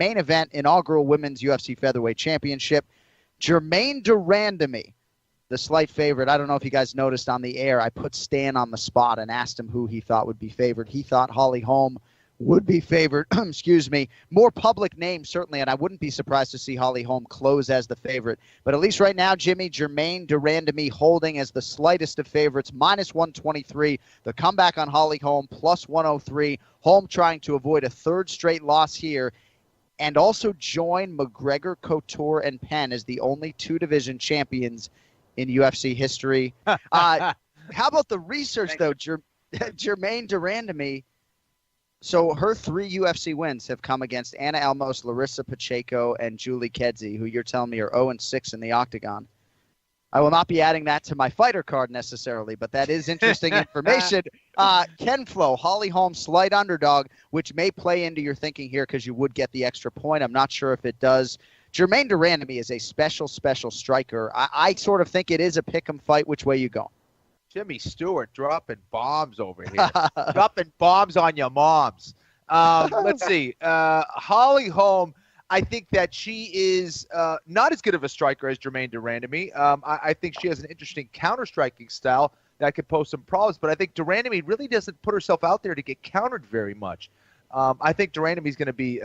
main event, inaugural Women's UFC Featherweight Championship. Germaine de Randamie, the slight favorite. I don't know if you guys noticed on the air, I put Stan on the spot and asked him who he thought would be favored. He thought Holly Holm would be favored. Excuse me. More public names, certainly, and I wouldn't be surprised to see Holly Holm close as the favorite. But at least right now, Jimmy, Germaine de Randamie holding as the slightest of favorites, minus 123. The comeback on Holly Holm, plus 103. Holm trying to avoid a third straight loss here, and also join McGregor, Couture, and Penn as the only two-division champions in UFC history. How about the research, though? Germaine de Randamie, so her 3 UFC wins have come against Anna Elmos, Larissa Pacheco, and Julie Kedzie, who you're telling me are 0-6 in the octagon. I will not be adding that to my fighter card necessarily, but that is interesting information. Ken Flo, Holly Holm, slight underdog, which may play into your thinking here because you would get the extra point. I'm not sure if it does. Germaine de Randamie is a special striker. I sort of think it is a pick'em fight. Which way you going? Jimmy Stewart dropping bombs over here. Dropping bombs on your moms. Let's see. Holly Holm, I think that she is not as good of a striker as Germaine de Randamie. I think she has an interesting counter-striking style that could pose some problems, but I think de Randamie really doesn't put herself out there to get countered very much. I think de Randamie is going to be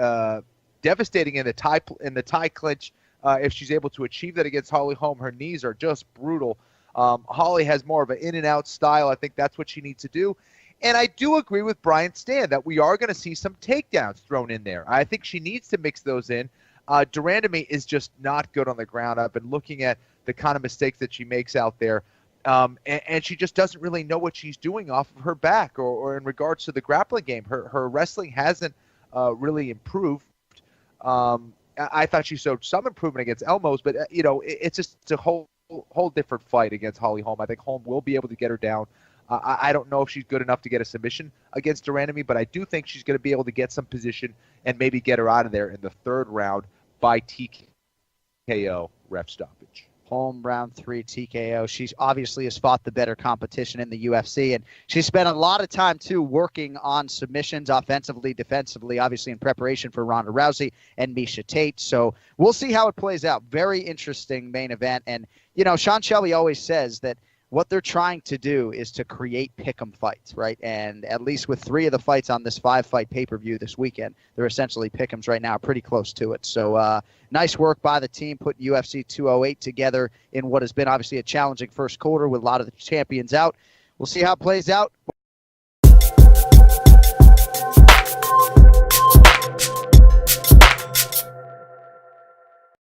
devastating in the tie clinch if she's able to achieve that against Holly Holm. Her knees are just brutal. Holly has more of an in-and-out style. I think that's what she needs to do. And I do agree with Brian Stan that we are going to see some takedowns thrown in there. I think she needs to mix those in. De Randamie is just not good on the ground. I've been looking at the kind of mistakes that she makes out there, and she just doesn't really know what she's doing off of her back or in regards to the grappling game. Her wrestling hasn't really improved. I thought she showed some improvement against Elmos, but it's just a whole different fight against Holly Holm. I think Holm will be able to get her down. I don't know if she's good enough to get a submission against de Randamie, but I do think she's going to be able to get some position and maybe get her out of there in the 3rd round by TKO ref stoppage. Holm, round 3, TKO. She obviously has fought the better competition in the UFC, and she spent a lot of time, too, working on submissions offensively, defensively, obviously in preparation for Ronda Rousey and Miesha Tate. So we'll see how it plays out. Very interesting main event. And, Sean Shelby always says that what they're trying to do is to create pick'em fights, right? And at least with 3 of the fights on this 5-fight pay-per-view this weekend, they're essentially pick'ems right now, pretty close to it. So nice work by the team putting UFC 208 together in what has been obviously a challenging first quarter with a lot of the champions out. We'll see how it plays out.